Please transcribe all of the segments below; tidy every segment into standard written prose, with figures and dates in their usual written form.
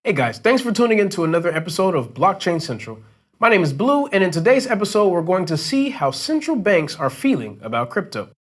Hey guys, thanks for tuning in to another episode of Blockchain Central. My name is Blue, and in today's episode, we're going to see how central banks are feeling about crypto.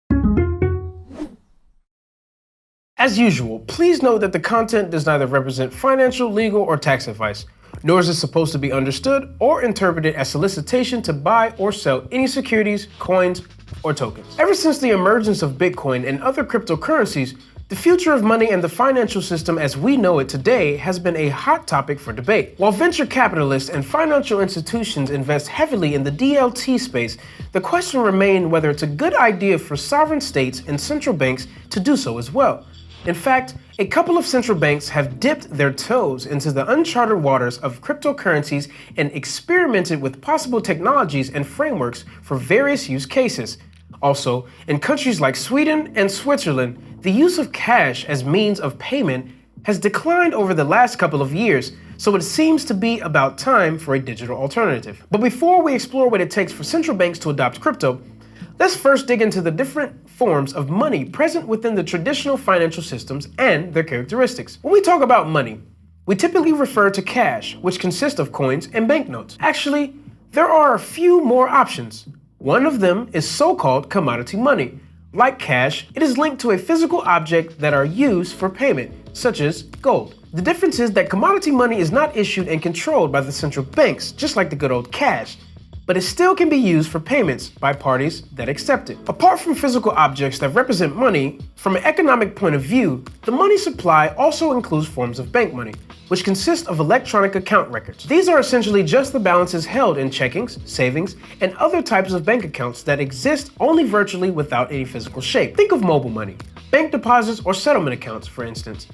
As usual, please note that the content does neither represent financial, legal, or tax advice, nor is it supposed to be understood or interpreted as solicitation to buy or sell any securities, coins, or tokens. Ever since the emergence of Bitcoin and other cryptocurrencies, the future of money and the financial system as we know it today has been a hot topic for debate. While venture capitalists and financial institutions invest heavily in the DLT space, the question remains whether it's a good idea for sovereign states and central banks to do so as well. In fact, a couple of central banks have dipped their toes into the uncharted waters of cryptocurrencies and experimented with possible technologies and frameworks for various use cases. Also, in countries like Sweden and Switzerland, the use of cash as means of payment has declined over the last couple of years, so it seems to be about time for a digital alternative. But before we explore what it takes for central banks to adopt crypto, let's first dig into the different forms of money present within the traditional financial systems and their characteristics. When we talk about money, we typically refer to cash, which consists of coins and banknotes. Actually, there are a few more options. One of them is so-called commodity money. Like cash, it is linked to a physical object that are used for payment, such as gold. The difference is that commodity money is not issued and controlled by the central banks, just like the good old cash, but it still can be used for payments by parties that accept it. Apart from physical objects that represent money, from an economic point of view, the money supply also includes forms of bank money, which consist of electronic account records. These are essentially just the balances held in checkings, savings, and other types of bank accounts that exist only virtually without any physical shape. Think of mobile money, bank deposits, or settlement accounts, for instance.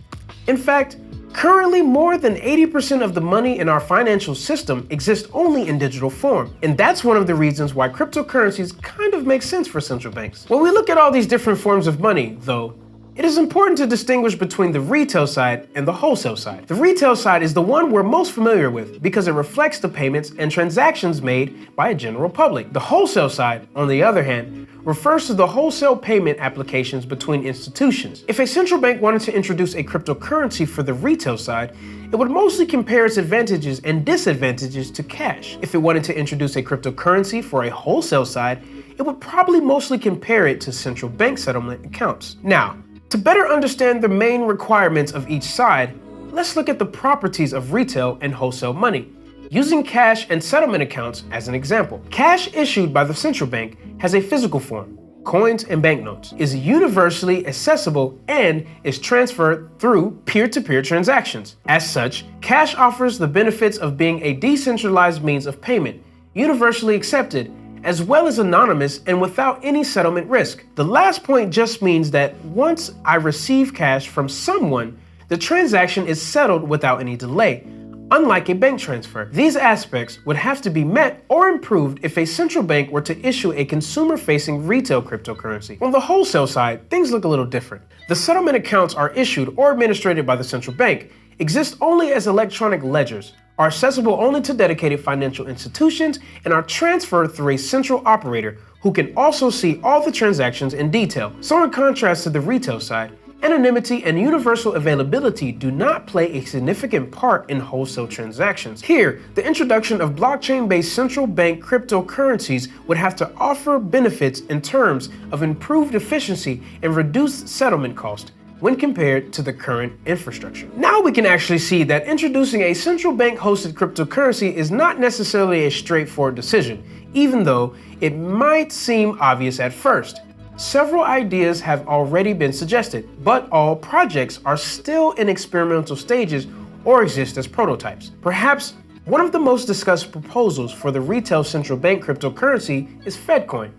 In fact, currently more than 80% of the money in our financial system exists only in digital form. And that's one of the reasons why cryptocurrencies kind of make sense for central banks. When we look at all these different forms of money, though, it is important to distinguish between the retail side and the wholesale side. The retail side is the one we're most familiar with because it reflects the payments and transactions made by a general public. The wholesale side, on the other hand, refers to the wholesale payment applications between institutions. If a central bank wanted to introduce a cryptocurrency for the retail side, it would mostly compare its advantages and disadvantages to cash. If it wanted to introduce a cryptocurrency for a wholesale side, it would probably mostly compare it to central bank settlement accounts. Now, to better understand the main requirements of each side, let's look at the properties of retail and wholesale money, using cash and settlement accounts as an example. Cash issued by the central bank has a physical form, coins and banknotes, is universally accessible, and is transferred through peer-to-peer transactions. As such, cash offers the benefits of being a decentralized means of payment, universally accepted, as well as anonymous and without any settlement risk. The last point just means that once I receive cash from someone, the transaction is settled without any delay, unlike a bank transfer. These aspects would have to be met or improved if a central bank were to issue a consumer-facing retail cryptocurrency. On the wholesale side, things look a little different. The settlement accounts are issued or administered by the central bank, exist only as electronic ledgers, are accessible only to dedicated financial institutions, and are transferred through a central operator who can also see all the transactions in detail. So in contrast to the retail side, anonymity and universal availability do not play a significant part in wholesale transactions. Here, the introduction of blockchain-based central bank cryptocurrencies would have to offer benefits in terms of improved efficiency and reduced settlement cost when compared to the current infrastructure. Now we can actually see that introducing a central bank hosted cryptocurrency is not necessarily a straightforward decision, even though it might seem obvious at first. Several ideas have already been suggested, but all projects are still in experimental stages or exist as prototypes. Perhaps one of the most discussed proposals for the retail central bank cryptocurrency is FedCoin.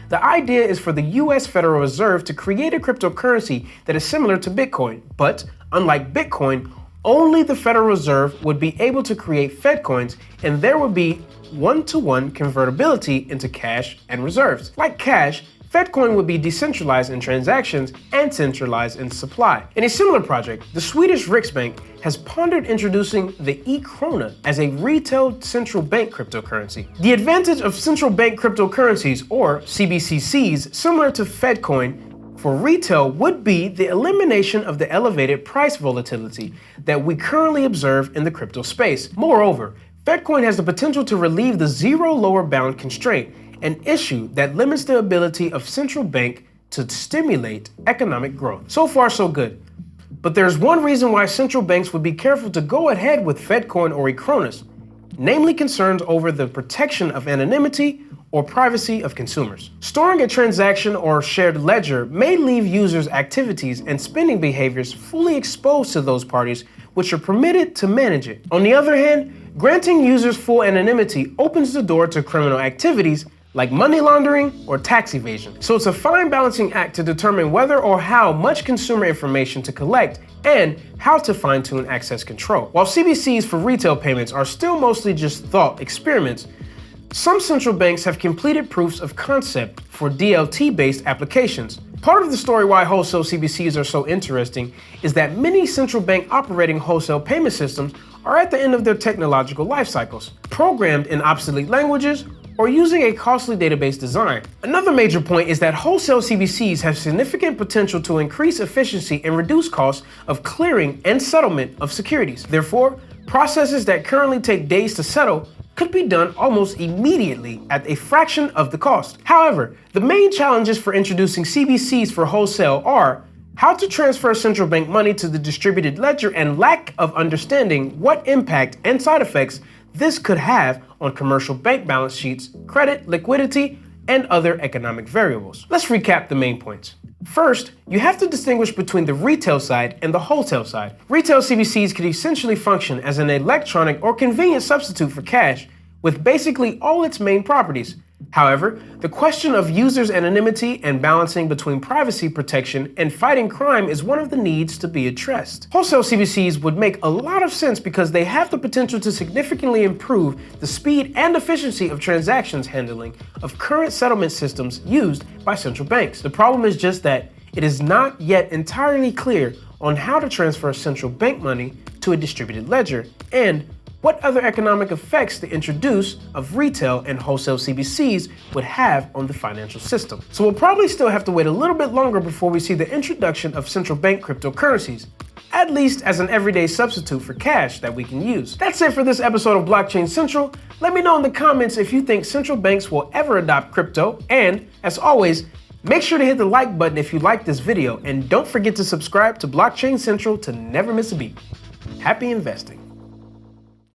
The idea is for the US Federal Reserve to create a cryptocurrency that is similar to Bitcoin, but unlike Bitcoin, only the Federal Reserve would be able to create FedCoins, and there would be one-to-one convertibility into cash and reserves. Like cash, FedCoin would be decentralized in transactions and centralized in supply. In a similar project, the Swedish Riksbank has pondered introducing the e-krona as a retail central bank cryptocurrency. The advantage of central bank cryptocurrencies, or CBCCs, similar to FedCoin, for retail would be the elimination of the elevated price volatility that we currently observe in the crypto space. Moreover, Bitcoin has the potential to relieve the zero lower bound constraint, an issue that limits the ability of central bank to stimulate economic growth. So far, so good. But there's one reason why central banks would be careful to go ahead with Bitcoin or eCronis, namely concerns over the protection of anonymity or privacy of consumers. Storing a transaction or shared ledger may leave users' activities and spending behaviors fully exposed to those parties which are permitted to manage it. On the other hand, granting users full anonymity opens the door to criminal activities like money laundering or tax evasion. So it's a fine balancing act to determine whether or how much consumer information to collect and how to fine-tune access control. While CBCs for retail payments are still mostly just thought experiments, some central banks have completed proofs of concept for DLT-based applications. Part of the story why wholesale CBCs are so interesting is that many central bank operating wholesale payment systems are at the end of their technological life cycles, programmed in obsolete languages, or using a costly database design. Another major point is that wholesale CBCs have significant potential to increase efficiency and reduce costs of clearing and settlement of securities. Therefore, processes that currently take days to settle could be done almost immediately at a fraction of the cost. However, the main challenges for introducing CBCs for wholesale are how to transfer central bank money to the distributed ledger and lack of understanding what impact and side effects this could have on commercial bank balance sheets, credit, liquidity, and other economic variables. Let's recap the main points. First, you have to distinguish between the retail side and the wholesale side. Retail CBCs could essentially function as an electronic or convenient substitute for cash, with basically all its main properties. However, the question of users' anonymity and balancing between privacy protection and fighting crime is one of the needs to be addressed. Wholesale CBCs would make a lot of sense because they have the potential to significantly improve the speed and efficiency of transactions handling of current settlement systems used by central banks. The problem is just that it is not yet entirely clear on how to transfer central bank money to a distributed ledger and what other economic effects the introduce of retail and wholesale CBCs would have on the financial system. So we'll probably still have to wait a little bit longer before we see the introduction of central bank cryptocurrencies, at least as an everyday substitute for cash that we can use. That's it for this episode of Blockchain Central. Let me know in the comments if you think central banks will ever adopt crypto, and as always, make sure to hit the like button if you like this video, and don't forget to subscribe to Blockchain Central to never miss a beat. Happy investing.